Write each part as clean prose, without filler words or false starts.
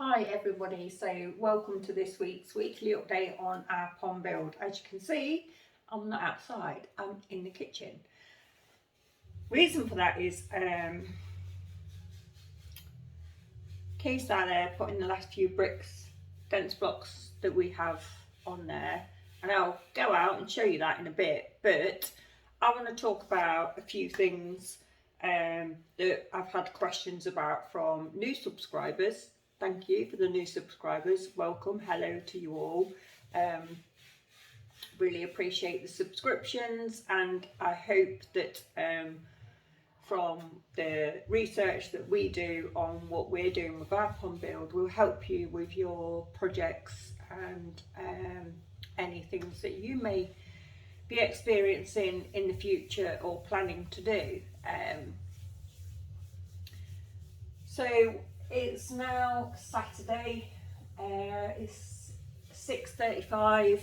Hi everybody, so welcome to this week's weekly update on our pond build. As you can see, I'm not outside, I'm in the kitchen. Reason for that is Keith's out there putting the last few bricks, dense blocks that we have on there, and I'll go out and show you that in a bit, but I want to talk about a few things that I've had questions about from new subscribers. Thank you for the new subscribers. Welcome. Hello to you all. Really appreciate the subscriptions, and I hope that from the research that we do on what we're doing with our pond build will help you with your projects and any things that you may be experiencing in the future or planning to do. So it's now Saturday, it's 6:35,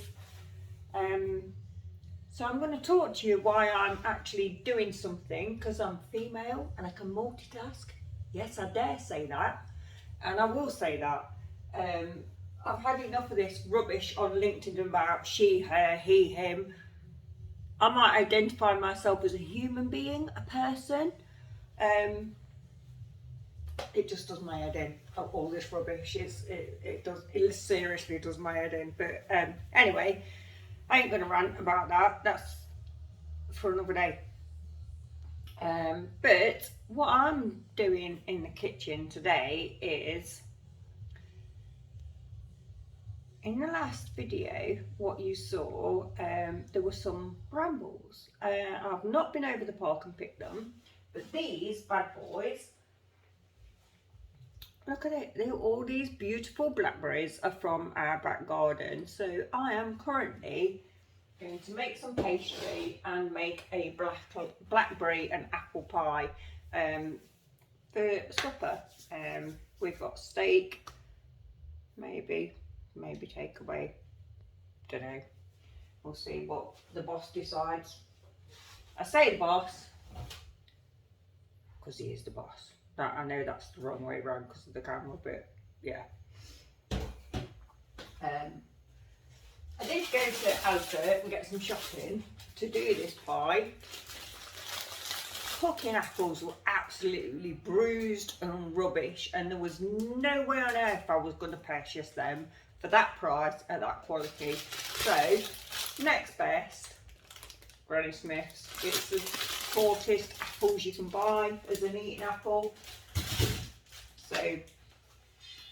so I'm going to talk to you why I'm actually doing something, because I'm female and I can multitask. Yes, I dare say that, and I will say that. I've had enough of this rubbish on LinkedIn about she, her, he, him. I might identify myself as a human being, a person. It just does my head in. All this rubbish it seriously does my head in. But anyway, I ain't gonna rant about that. That's for another day. But what I'm doing in the kitchen today is, in the last video, what you saw, there were some brambles. I've not been over the park and picked them, but these bad boys, look at it, all these beautiful blackberries are from our back garden. So I am currently going to make some pastry and make a blackberry and apple pie for supper. We've got steak, maybe takeaway, don't know, we'll see what the boss decides. I say the boss because he is the boss. I know that's the wrong way around because of the camera, but yeah. I did go to Asda and get some shopping to do this pie. Cooking apples were absolutely bruised and rubbish, and there was no way on earth I was going to purchase them for that price at that quality. So next best, Granny Smith's. It's the shortest apples you can buy as an eating apple. So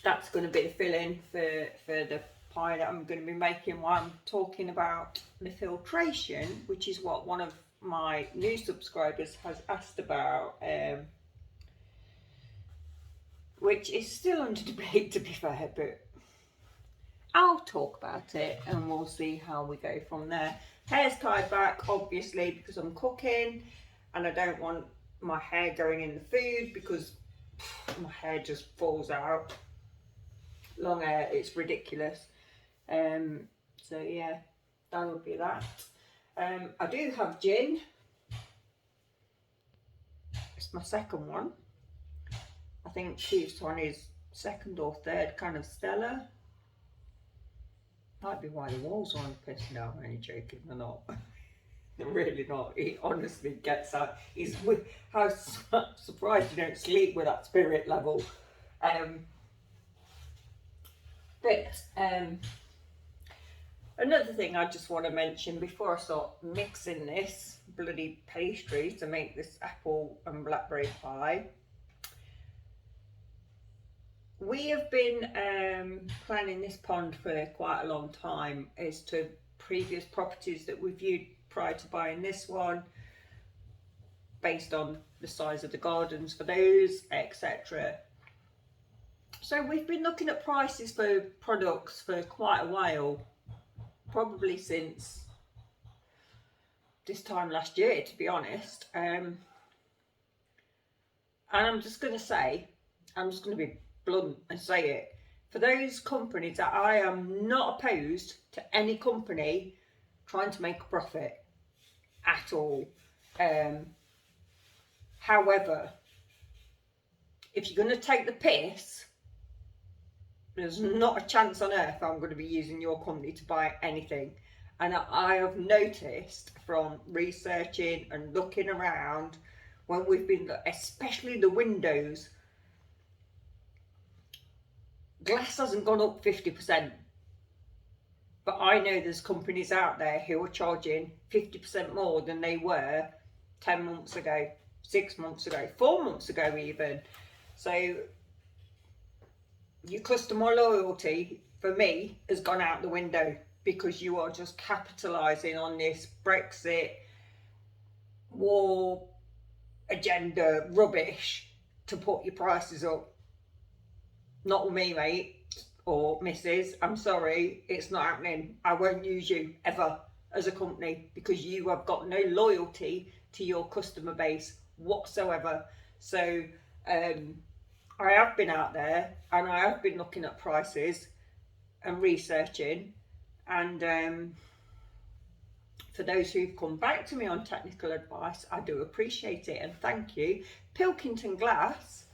that's going to be the filling for the pie that I'm going to be making while I'm talking about the filtration, which is what one of my new subscribers has asked about, which is still under debate, to be fair, but I'll talk about it and we'll see how we go from there. Hair's tied back, obviously, because I'm cooking and I don't want my hair going in the food because my hair just falls out. Long hair, it's ridiculous. So yeah, that would be that. I do have gin. It's my second one. I think Keith's one is second or third kind of Stella. Might be why the walls aren't pissing out. I'm only joking, they're not. They're really not. He honestly gets out. He's how surprised you don't sleep with that spirit level. Another thing I just want to mention before I start mixing this bloody pastry to make this apple and blackberry pie. We have been planning this pond for quite a long time as to previous properties that we viewed prior to buying this one, based on the size of the gardens for those, etc. So we've been looking at prices for products for quite a while, probably since this time last year, to be honest. And I'm just going to be blunt and say it. For those companies, that I am not opposed to any company trying to make a profit at all. However, if you're going to take the piss, There's not a chance on earth I'm going to be using your company to buy anything. And I have noticed from researching and looking around, when we've been, especially the windows, glass hasn't gone up 50%. But I know there's companies out there who are charging 50% more than they were 10 months ago, 6 months ago, 4 months ago even. So your customer loyalty for me has gone out the window, because you are just capitalising on this Brexit war agenda rubbish to put your prices up. Not with me, mate. Or Mrs. I'm sorry, it's not happening. I won't use you ever as a company, because you have got no loyalty to your customer base whatsoever. So I have been out there and I have been looking at prices and researching, and for those who've come back to me on technical advice, I do appreciate it and thank you. Pilkington Glass,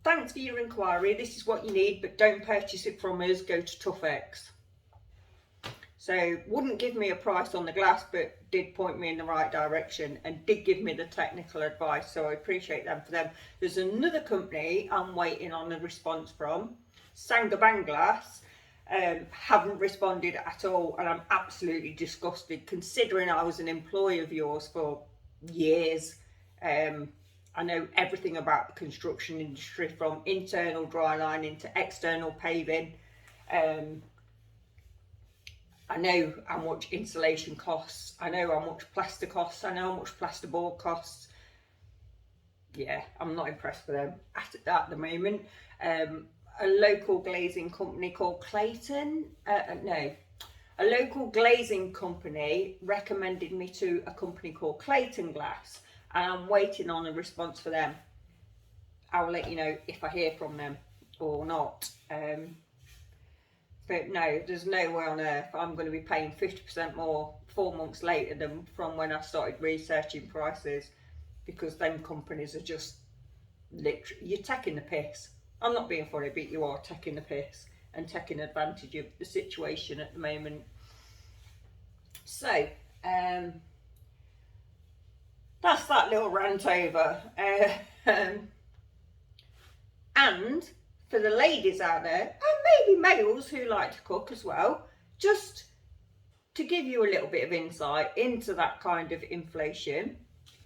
thanks for your inquiry. This is what you need, but don't purchase it from us. Go to ToughX. So wouldn't give me a price on the glass, but did point me in the right direction and did give me the technical advice. So I appreciate them for them. There's another company I'm waiting on a response from, Saint-Gobain Glass. Haven't responded at all, and I'm absolutely disgusted, considering I was an employee of yours for years. I know everything about the construction industry, from internal dry lining to external paving. I know how much insulation costs, I know how much plaster costs, I know how much plasterboard costs. Yeah, I'm not impressed with them at the moment. A local glazing company called Clayton, a local glazing company recommended me to a company called Clayton Glass, and I'm waiting on a response for them. I'll let you know if I hear from them or not. But no, there's no way on earth I'm going to be paying 50% more 4 months later than from when I started researching prices, because them companies are just literally, you're taking the piss. I'm not being funny, but you are taking the piss and taking advantage of the situation at the moment. So, that's that little rant over. And for the ladies out there, and maybe males who like to cook as well, just to give you a little bit of insight into that kind of inflation,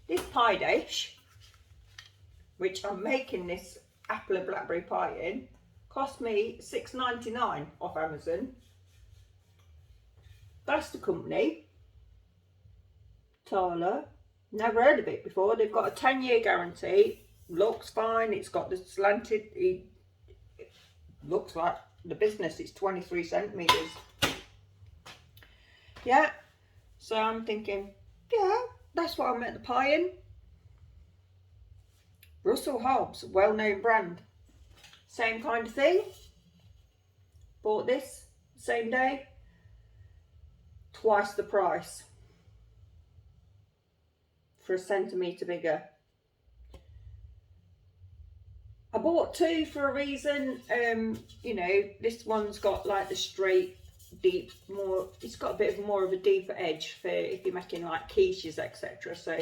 this pie dish, which I'm making this apple and blackberry pie in, cost me $6.99 off Amazon. That's the company, Tala. Never heard of it before. They've got a 10-year guarantee. Looks fine. It's got the slanted, it looks like the business, it's 23 centimetres. Yeah, so I'm thinking, yeah, that's what I meant the pie in. Russell Hobbs, well-known brand. Same kind of thing. Bought this same day. Twice the price. For a centimetre bigger. I bought two for a reason. You know, this one's got like the straight, deep, more, it's got a bit of more of a deeper edge for if you're making like quiches, etc. So,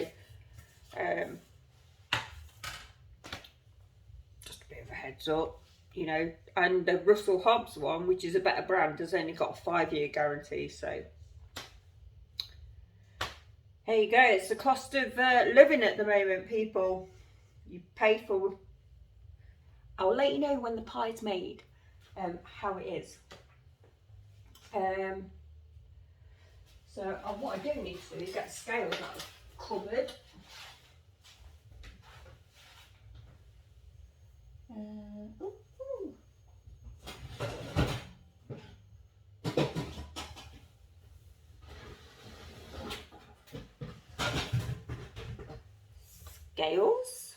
just a bit of a heads up, you know. And the Russell Hobbs one, which is a better brand, has only got a 5-year guarantee. So, there you go. It's the cost of living at the moment, people. You pay for. I'll let you know when the pie's made, how it is. So what I do need to do is get a scale that I've covered. Scales,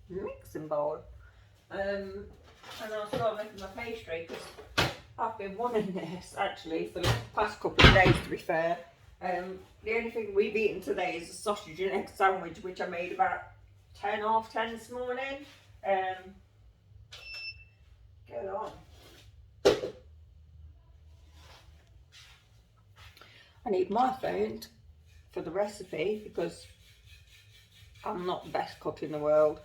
mixing bowl. And I'll start making my pastry, because I've been wanting this actually for the past couple of days, to be fair. The only thing we've eaten today is a sausage and egg sandwich, which I made about 10, half 10 this morning. Get on. I need my phone for the recipe because I'm not the best cook in the world.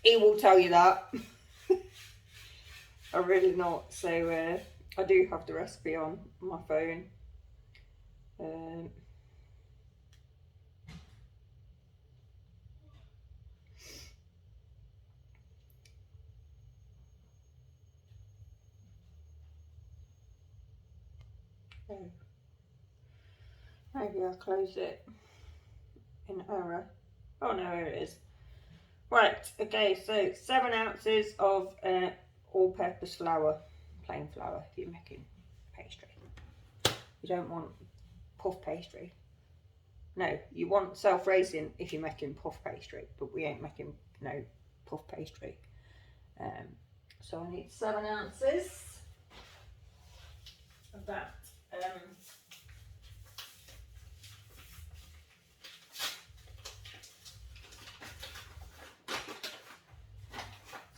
He will tell you that. I'm really not. So I do have the recipe on my phone. Maybe I'll close it in error. Oh no, here it is. Right, okay, so 7 ounces of all-purpose flour, plain flour if you're making pastry. You don't want puff pastry. No, you want self-raising if you're making puff pastry, but we ain't making no puff pastry. So I need 7 ounces of that.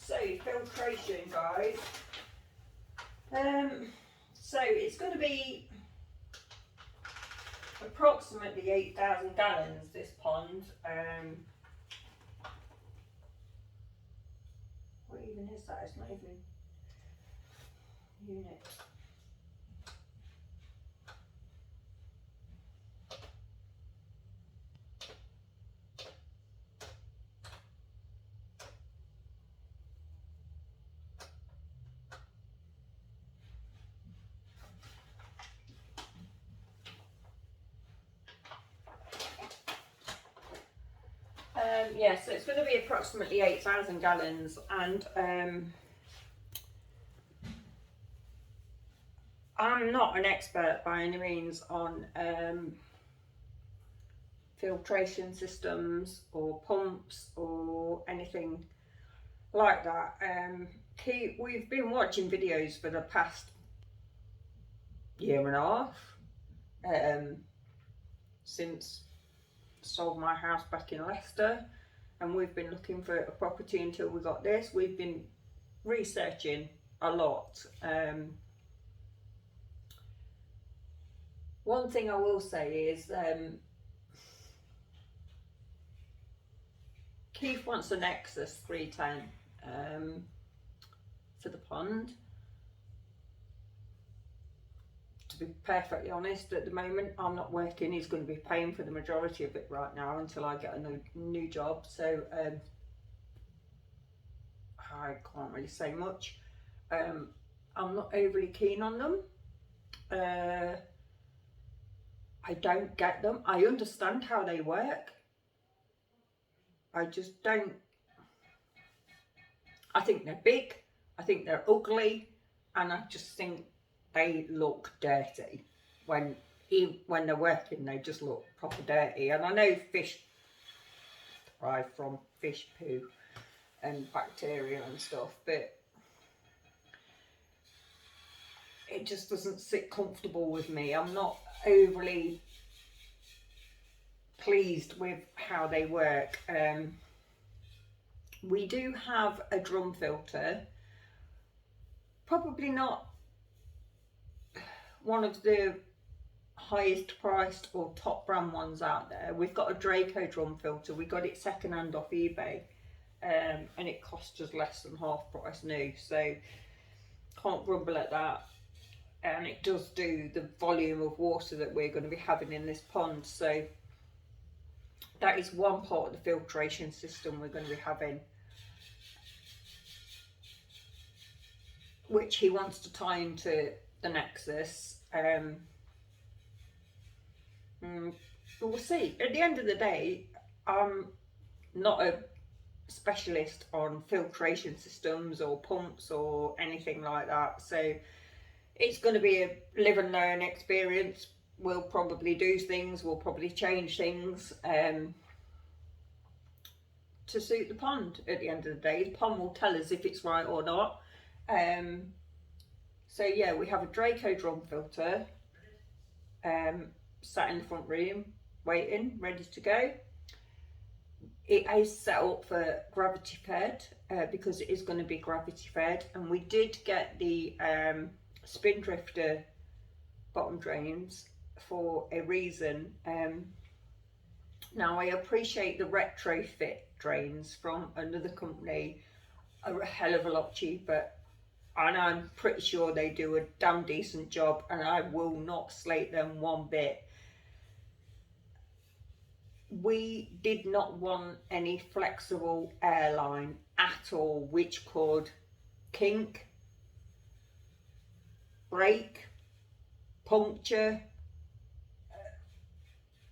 So filtration, guys. So it's going to be approximately 8,000 gallons, this pond. What even is that? It's not even unit. Yeah, so it's going to be approximately 8,000 gallons, and I'm not an expert by any means on filtration systems or pumps or anything like that. We've been watching videos for the past year and a half since sold my house back in Leicester, and we've been looking for a property until we got this. We've been researching a lot. One thing I will say is Keith wants a Nexus 310 for the pond. To be perfectly honest, at the moment I'm not working. He's going to be paying for the majority of it right now until I get a new job, so I can't really say much. I'm not overly keen on them. I don't get them. I understand how they work. I just don't. I think they're big, I think they're ugly, and I just think they look dirty. When they're working, they just look proper dirty. And I know fish thrive from fish poo and bacteria and stuff, but it just doesn't sit comfortable with me. I'm not overly pleased with how they work. We do have a drum filter, probably not one of the highest priced or top brand ones out there. We've got a Draco drum filter. We got it second hand off eBay, and it cost us less than half price new, so can't grumble at that. And it does do the volume of water that we're going to be having in this pond, so that is one part of the filtration system we're going to be having, which he wants to tie into the Nexus. We'll see. At the end of the day, I'm not a specialist on filtration systems or pumps or anything like that, so it's going to be a live and learn experience. We'll probably do things, we'll probably change things to suit the pond. At the end of the day, the pond will tell us if it's right or not. So yeah, we have a Draco drum filter sat in the front room waiting, ready to go. it is set up for gravity fed, because it is going to be gravity fed, and we did get the Spindrifter bottom drains for a reason. Now I appreciate the retrofit drains from another company are a hell of a lot cheaper, and I'm pretty sure they do a damn decent job, and I will not slate them one bit. We did not want any flexible airline at all which could kink, break, puncture.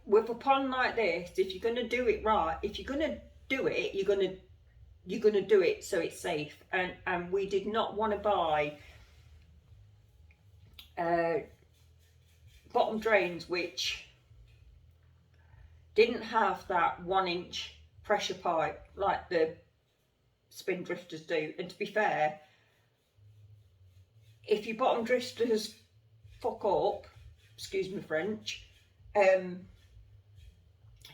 With a pond like this, if you're going to do it right, if you're going to do it, you're going to do it so it's safe. And we did not want to buy bottom drains which didn't have that 1-inch pressure pipe like the Spindrifters do. And to be fair, if your bottom drifters fuck up, excuse me French, if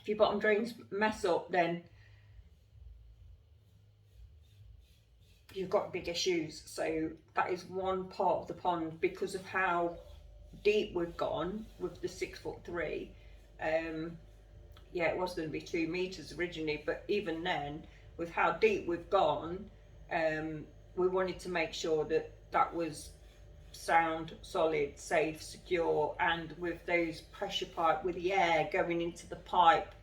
your bottom drains mess up, then you've got big issues. So that is one part of the pond, because of how deep we've gone with the 6'3". Yeah, it was going to be 2 meters originally, but even then, with how deep we've gone, we wanted to make sure that that was sound, solid, safe, secure, and with those pressure pipe, with the air going into the pipe,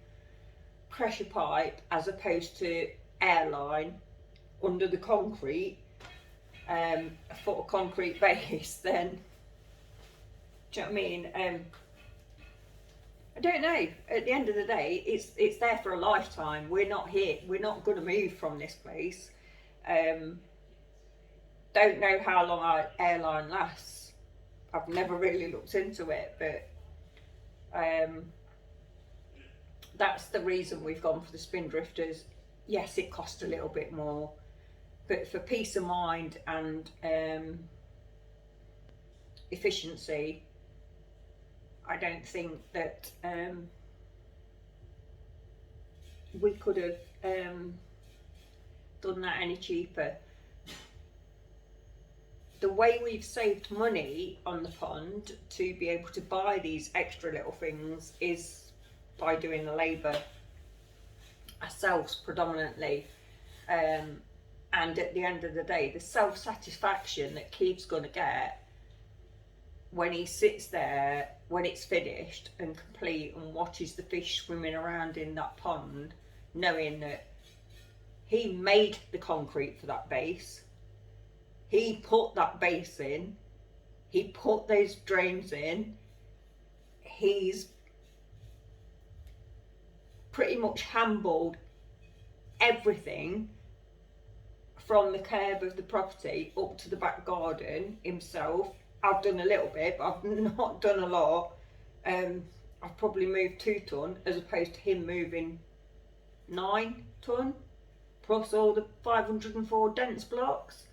pressure pipe, as opposed to airline under the concrete, a foot of concrete base, then, do you know what I mean? I don't know. At the end of the day, it's there for a lifetime. We're not here. We're not going to move from this place. Don't know how long our airline lasts. I've never really looked into it, but that's the reason we've gone for the Spindrifters. Yes, it cost a little bit more, but for peace of mind and efficiency, I don't think that we could have done that any cheaper. The way we've saved money on the pond to be able to buy these extra little things is by doing the labour ourselves predominantly. And at the end of the day, the self-satisfaction that Keith's going to get when he sits there, when it's finished and complete, and watches the fish swimming around in that pond, knowing that he made the concrete for that base, he put that base in, he put those drains in, he's pretty much handballed everything from the curb of the property up to the back garden himself. I've done a little bit, but I've not done a lot. I've probably moved 2 ton as opposed to him moving 9 ton, plus all the 504 dense blocks.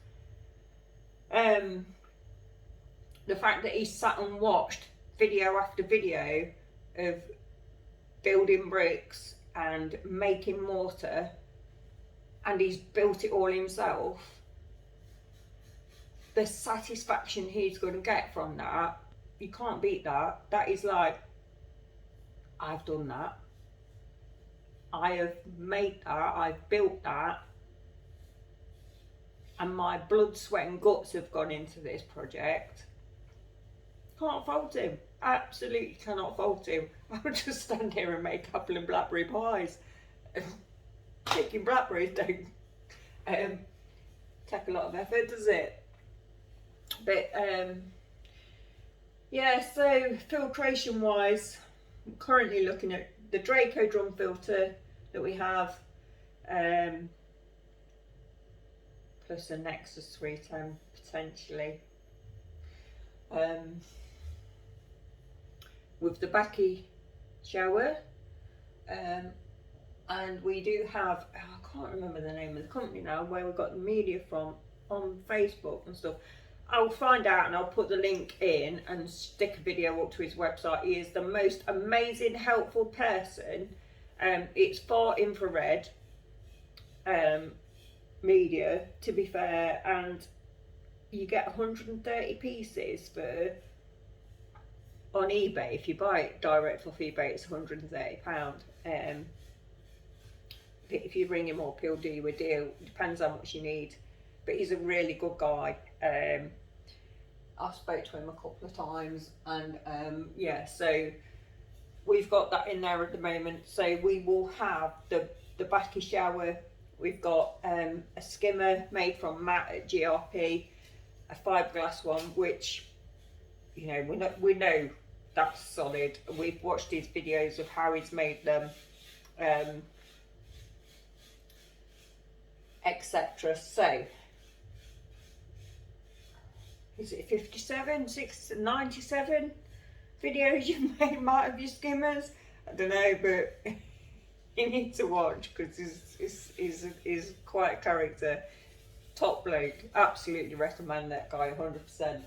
The fact that he sat and watched video after video of building bricks and making mortar, and he's built it all himself, the satisfaction he's going to get from that, you can't beat that. That is like, I've done that, I have made that, I've built that, and my blood, sweat and guts have gone into this project. Can't fault him. Absolutely cannot fault him. I would just stand here and make apple and blackberry pies. Picking blackberries don't take a lot of effort, does it? But yeah, so filtration wise, I'm currently looking at the Draco drum filter that we have, plus a Nexus 310 potentially, with the Backy shower, and we do have, I can't remember the name of the company now, where we got the media from on Facebook and stuff. I'll find out and I'll put the link in and stick a video up to his website. He is the most amazing, helpful person. It's far infrared, media, to be fair, and you get 130 pieces for on eBay. If you buy it direct off eBay, it's £130. If you ring him up, he'll do you a deal. Depends how much you need, but he's a really good guy. I spoke to him a couple of times, and yeah, so we've got that in there at the moment. So we will have the backy shower. We've got a skimmer made from Matt at GRP, a fiberglass one, which, you know, we know that's solid. We've watched his videos of how he's made them, etc. So is it 57, 97 videos you've made, Matt, of your skimmers? I don't know, but you need to watch, because he's quite a character. Top bloke. Absolutely recommend that guy 100%.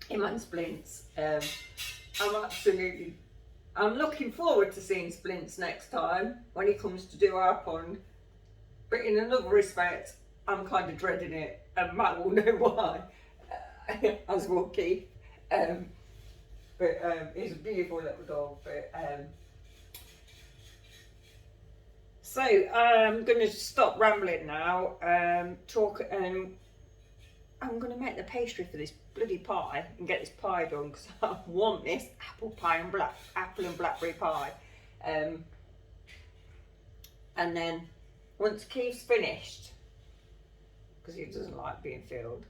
Him and Splints. I'm looking forward to seeing Splints next time when he comes to do our pond. But in another respect, I'm kind of dreading it, and Matt will know why, as will Keith. But he's a beautiful little dog. But so I'm going to stop rambling now. I'm going to make the pastry for this bloody pie and get this pie done, because I want this apple and blackberry pie. And then once Keith's finished, because he doesn't like being filled,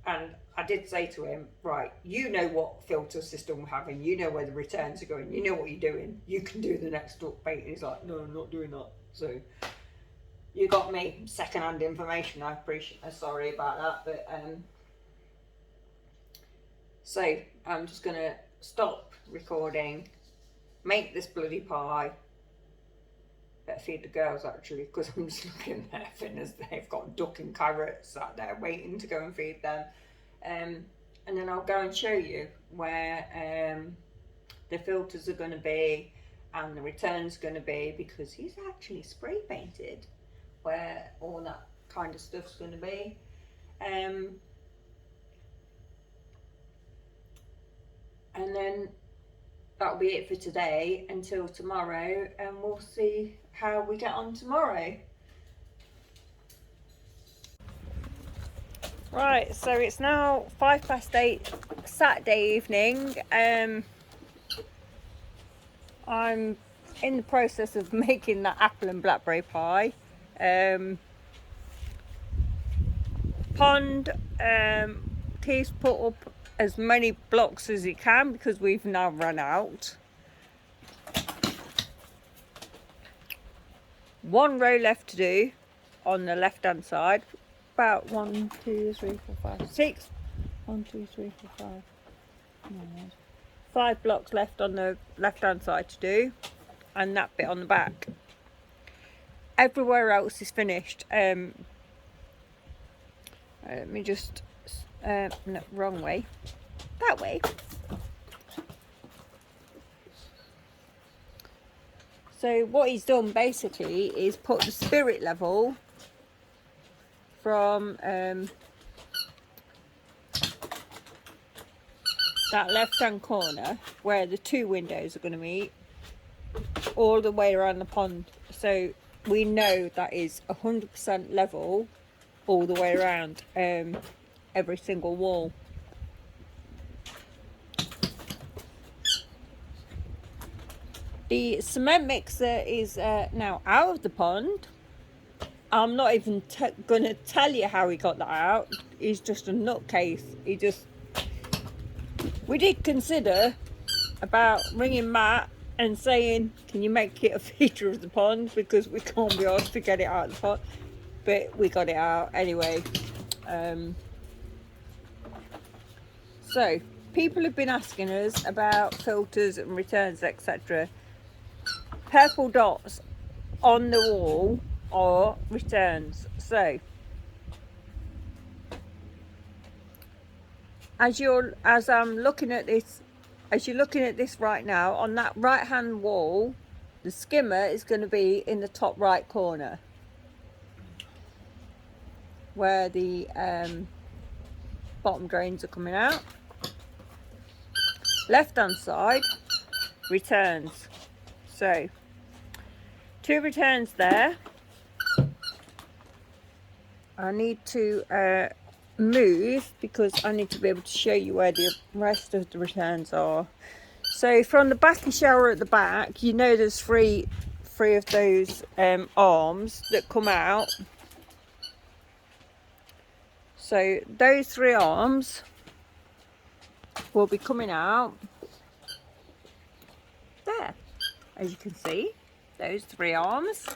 and I did say to him, right, you know what filter system we're having, you know where the returns are going, you know what you're doing, you can do the next duck bait. And he's like, no, I'm not doing that. So you got me second-hand information. I appreciate. Sorry about that, but so I'm just gonna stop recording, make this bloody pie. Better feed the girls, actually, because I'm just looking at their thinners. They've got duck and carrots out there waiting to go and feed them. And then I'll go and show you where the filters are going to be and the returns going to be, because he's actually spray painted where all that kind of stuff's going to be. And then that'll be it for today until tomorrow, and we'll see how we get on tomorrow. Right, so it's now 8:05 Saturday evening. I'm in the process of making that apple and blackberry pie. Pond, Keith's put up as many blocks as he can because we've now run out. One row left to do on the left hand side. About 1, 2, 3, 4, 5, 6. 1, 2, 3, 4, 5. 5 blocks left on the left hand side to do, and that bit on the back. Everywhere else is finished. Let me just no, wrong way. That way. So what he's done basically is put the spirit level from that left hand corner where the 2 windows are going to meet, all the way around the pond. So we know that is 100% level all the way around, every single wall. The cement mixer is now out of the pond. I'm not even going to tell you how he got that out. He's just a nutcase. We did consider about ringing Matt and saying, can you make it a feature of the pond, because we can't be asked to get it out of the pond. But we got it out anyway. So people have been asking us about filters and returns, etc. Purple dots on the wall are returns. So as you're looking at this right now, on that right hand wall The skimmer is going to be in the top right corner, where the bottom drains are coming out. Left hand side, returns. So 2 returns there. I need to move because I need to be able to show you where the rest of the returns are. So from the back shower at the back, you know there's three of those arms that come out. So those 3 arms will be coming out there. As you can see, those 3 arms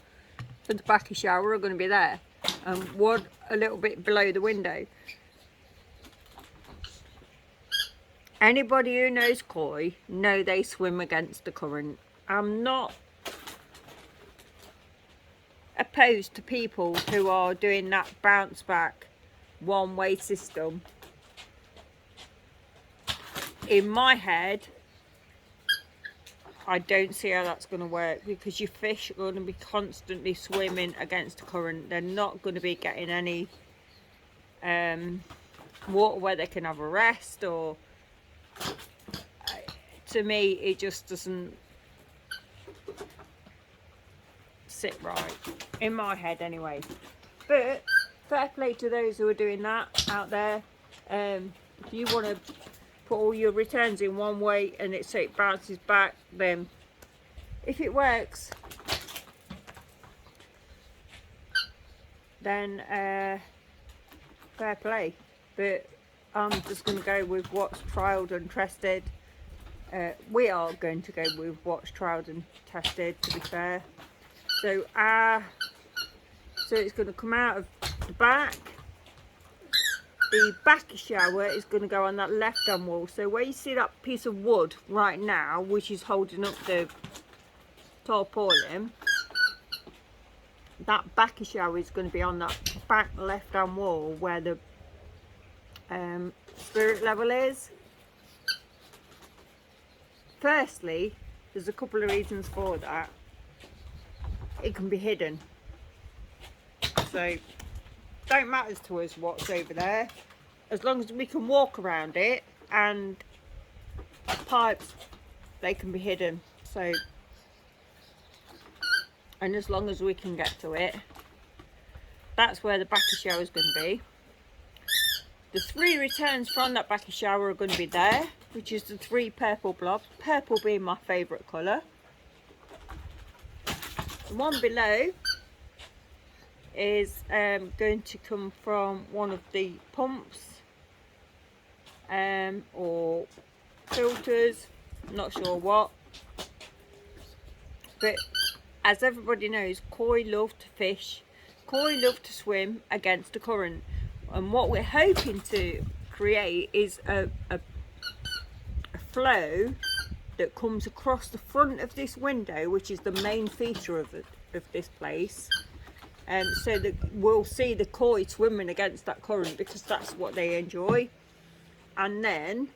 for the back shower are going to be there, and one a little bit below the window. Anybody who knows koi know they swim against the current. I'm not opposed to people who are doing that bounce back one-way system. In my head, I don't see how that's going to work, because your fish are going to be constantly swimming against the current. They're not going to be getting any water where they can have a rest, or to me it just doesn't sit right in my head anyway. But fair play to those who are doing that out there. If you want to put all your returns in one way and so it bounces back, then if it works, then fair play. But I'm just going to go with what's trialed and tested. We are going to go with what's trialed and tested, to be fair. So it's going to come out of the back. The back shower is going to go on that left hand wall. So where you see that piece of wood right now, which is holding up the tarpaulin, that back shower is going to be on that back left hand wall where the spirit level is. Firstly, there's a couple of reasons for that. It can be hidden, so don't matter to us what's over there, as long as we can walk around it, and pipes, they can be hidden. So, and as long as we can get to it, that's where the back shower is going to be. The 3 returns from that back shower are going to be there, which is the 3 purple blobs, purple being my favourite colour. The one below is going to come from one of the pumps or filters, not sure what. But as everybody knows, koi love to fish, koi love to swim against the current, and what we're hoping to create is a flow that comes across the front of this window, which is the main feature of this place, so that we'll see the koi swimming against that current, because that's what they enjoy. And then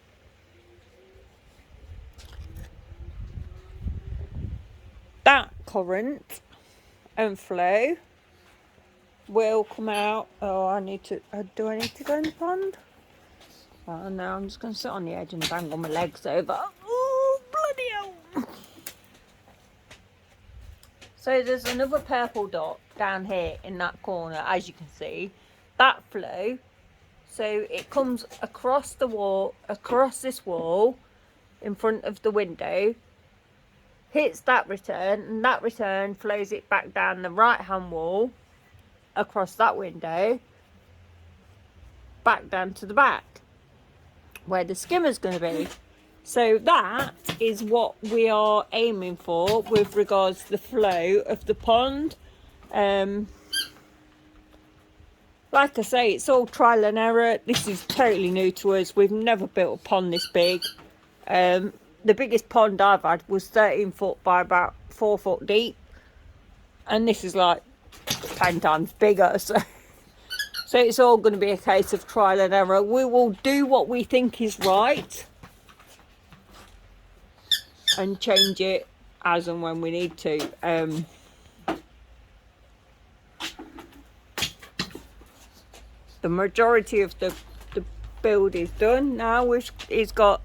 that current and flow will come out. Oh, I need to, do I need to go in the pond? Oh no, I'm just going to sit on the edge and bang on my legs over. Oh, bloody hell. So there's another purple dot down here in that corner, as you can see. That flow, so it comes across the wall, across this wall in front of the window, hits that return, and that return flows it back down the right hand wall, across that window, back down to the back where the skimmer's going to be. So that is what we are aiming for with regards to the flow of the pond. Like I say, it's all trial and error. This is totally new to us. We've never built a pond this big. The biggest pond I've had was 13 foot by about 4 foot deep, and this is like 10 times bigger. So it's all going to be a case of trial and error. We will do what we think is right and change it as and when we need to. The majority of the build is done now. He's got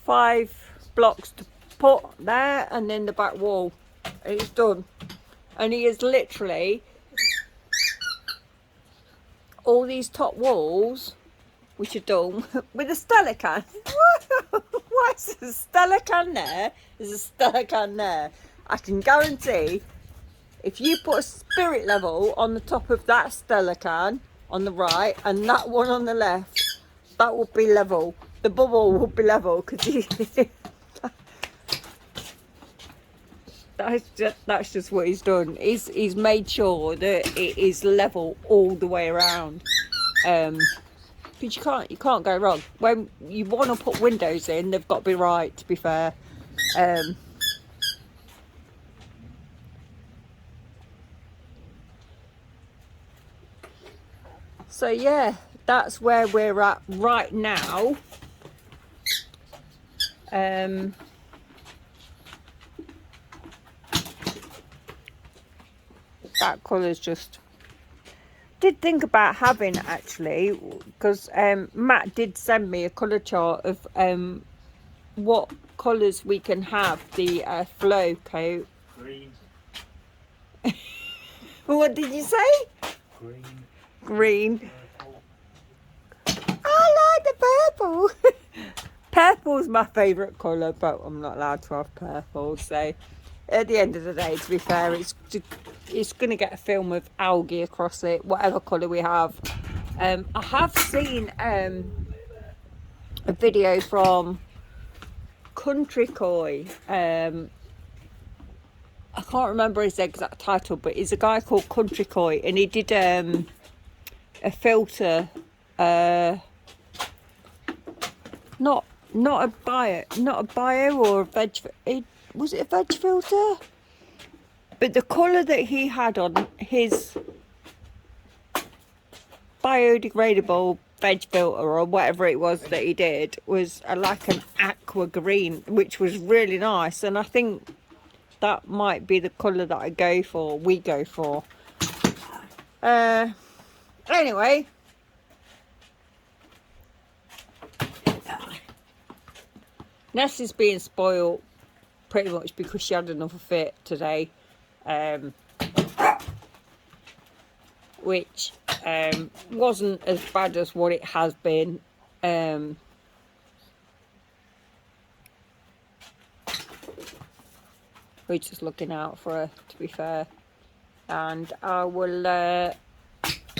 5 blocks to put there, and then the back wall is done. And he is literally, all these top walls, which are done, with a Stella can. Why is there a Stella can there? There's a Stella can there. I can guarantee, if you put a spirit level on the top of that Stella can on the right and that one on the left, that would be level. The bubble would be level, because that's just what he's done. He's made sure that it is level all the way around. But you can't go wrong. When you want to put windows in, they've got to be right, to be fair. So yeah, that's where we're at right now. That colour's just... Did think about having, actually, because Matt did send me a colour chart of what colours we can have the flow coat. Green. What did you say? Green. Green. Purple. I like the purple. Purple's my favourite colour, but I'm not allowed to have purple. So at the end of the day, to be fair, it's going to get a film of algae across it, whatever colour we have. I have seen a video from Country Koi. I can't remember his exact title, but he's a guy called Country Koi, and he did a filter, not a bio or a veg. Was it a veg filter? But the colour that he had on his biodegradable veg filter, or whatever it was that he did, was like an aqua green, which was really nice. And I think that might be the colour that we go for. Anyway. Ness is being spoiled pretty much because she had another fit today. Which wasn't as bad as what it has been. We're just looking out for her, to be fair. And I will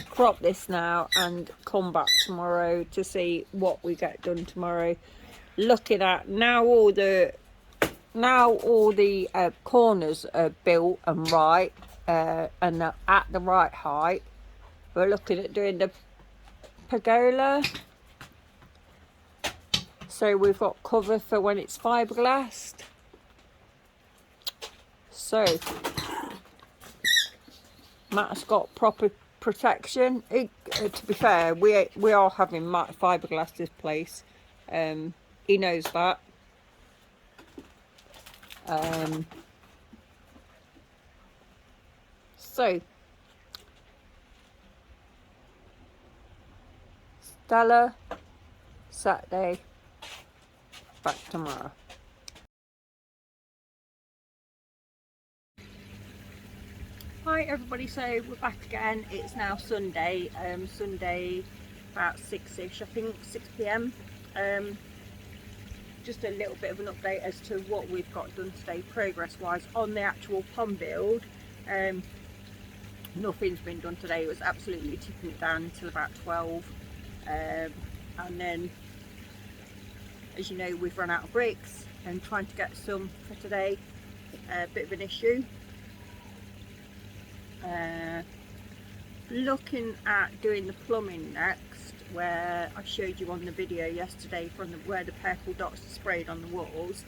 crop this now and come back tomorrow to see what we get done tomorrow. Looking at now all the corners are built and right, and are at the right height. We're looking at doing the pergola, so we've got cover for when it's fiberglassed. So Matt's got proper protection. To be fair, we are having Matt fiberglass this place. He knows that. So Stella, Saturday, back tomorrow. Hi everybody, so we're back again. It's now Sunday, Sunday about 6ish, I think, 6 p.m. Just a little bit of an update as to what we've got done today progress wise on the actual pond build. Nothing's been done today. It was absolutely tipping it down until about 12, and then, as you know, we've run out of bricks and trying to get some for today, a bit of an issue. Looking at doing the plumbing next, where I showed you on the video yesterday from where the purple dots are sprayed on the walls,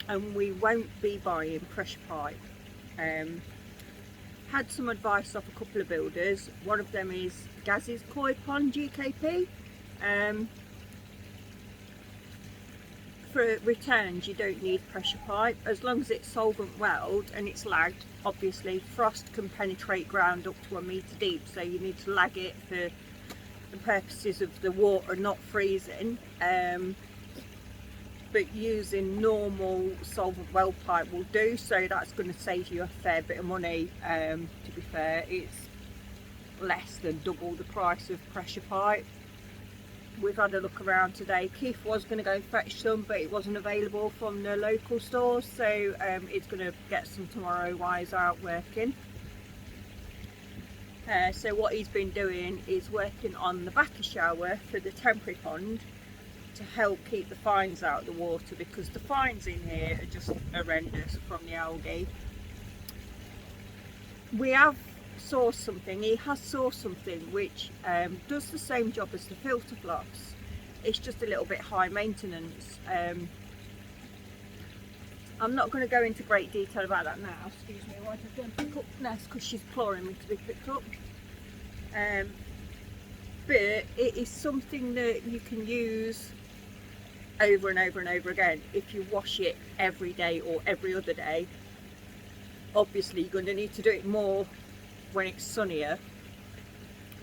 and we won't be buying pressure pipe. Had some advice off a couple of builders. One of them is Gaz's Koi Pond GKP. for returns you don't need pressure pipe, as long as it's solvent weld and it's lagged. Obviously frost can penetrate ground up to 1 metre deep, so you need to lag it for the purposes of the water not freezing. But using normal solvent weld pipe will do, so that's going to save you a fair bit of money. To be fair, it's less than double the price of pressure pipe. We've had a look around today. Keith was going to go and fetch some, but it wasn't available from the local stores, so it's going to get some tomorrow while he's out working. So what he's been doing is working on the backer shower for the temporary pond to help keep the fines out of the water, because the fines in here are just horrendous from the algae. We have sourced something, he has sourced something which does the same job as the filter floss. It's just a little bit high maintenance. I'm not going to go into great detail about that now. Excuse me, while I go and pick up Ness because she's imploring me to be picked up. But it is something that you can use over and over and over again if you wash it every day or every other day. Obviously you're going to need to do it more when it's sunnier.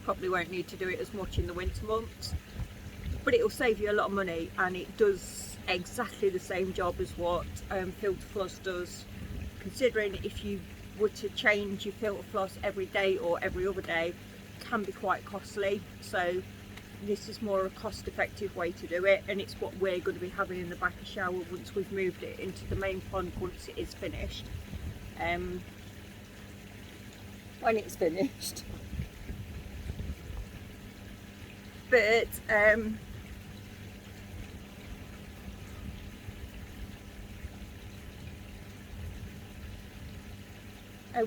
Probably won't need to do it as much in the winter months, but it will save you a lot of money, and it does exactly the same job as what filter floss does, considering if you were to change your filter floss every day or every other day, it can be quite costly. So this is more a cost-effective way to do it, and it's what we're going to be having in the backer shower once we've moved it into the main pond, once it is finished. When it's finished. But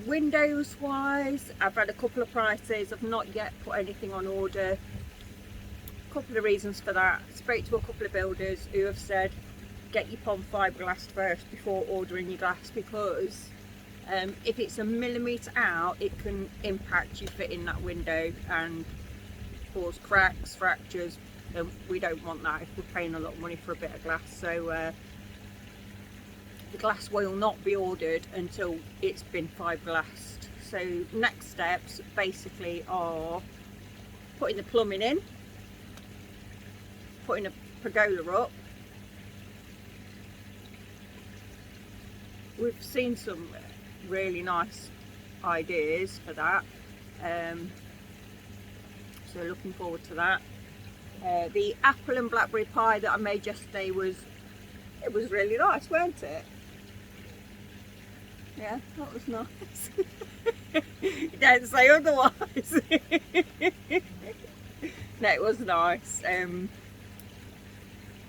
windows wise, I've had a couple of prices. I've not yet put anything on order. A couple of reasons for that. Spoke to a couple of builders who have said get your pond fiberglass first before ordering your glass, because if it's a millimetre out, it can impact you fitting that window and cause cracks, fractures, and we don't want that if we're paying a lot of money for a bit of glass. So the glass will not be ordered until it's been fiberglassed. So next steps basically are putting the plumbing in, putting a pergola up. We've seen some really nice ideas for that, so looking forward to that. The apple and blackberry pie that I made yesterday was really nice, weren't it? Yeah, that was nice. You don't say otherwise. No, it was nice.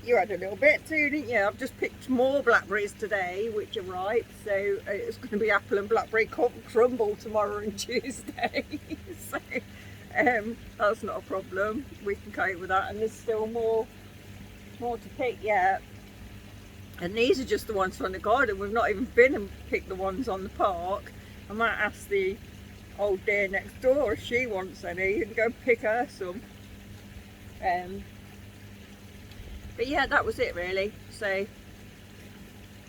You had a little bit too, didn't you? I've just picked more blackberries today, which are ripe, so it's going to be apple and blackberry crumble tomorrow and Tuesday. So that's not a problem. We can cope with that, and there's still more to pick yet. And these are just the ones from the garden. We've not even been and picked the ones on the park. I might ask the old dear next door if she wants any and go pick her some. But yeah, that was it really. So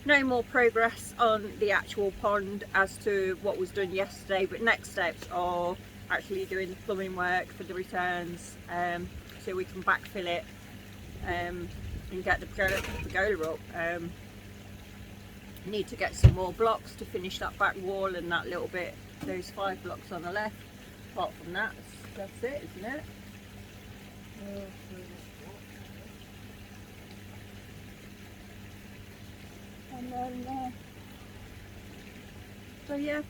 no more progress on the actual pond as to what was done yesterday, but next steps are actually doing the plumbing work for the returns, so we can backfill it and get the pergola up. Need to get some more blocks to finish that back wall and that little bit, those 5 blocks on the left. Apart from that, that's it, isn't it? And then, so yeah,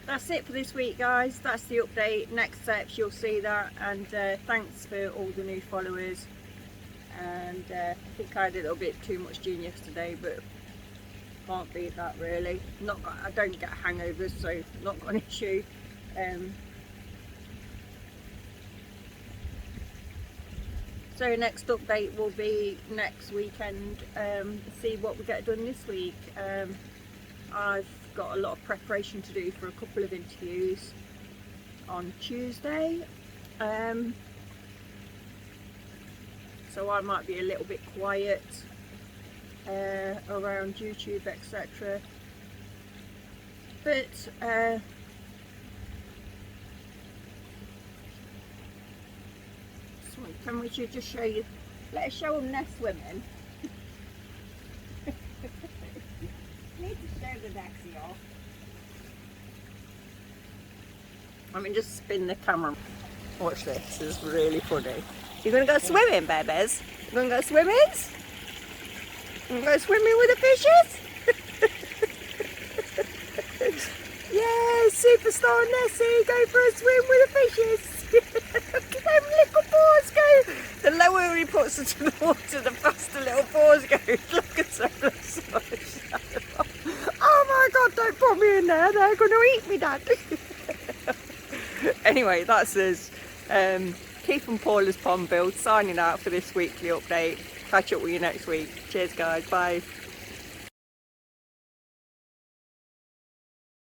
that's it for this week, guys. That's the update. Next steps, you'll see that. And thanks for all the new followers. And I think I had a little bit too much gin yesterday, but can't beat that really. I don't get hangovers, so not got an issue. So next update will be next weekend, see what we get done this week. I've got a lot of preparation to do for a couple of interviews on Tuesday. so I might be a little bit quiet around YouTube, etc. But can we just show you? Let's show them their swimming. Need to show the Daxi off. Let me just spin the camera. Watch this. This is really funny. You're gonna go swimming, babies? You're gonna go swimming? You're gonna go swimming with the fishes? Yeah, superstar Nessie, go for a swim with the fishes. Look at them little paws go. The lower he puts it to the water, the faster little paws go. Look at them. Oh my God, don't put me in there. They're going to eat me, Dad. Anyway, that's us. Keith and Paula's Pond Build signing out for this weekly update. Catch up with you next week. Cheers, guys. Bye.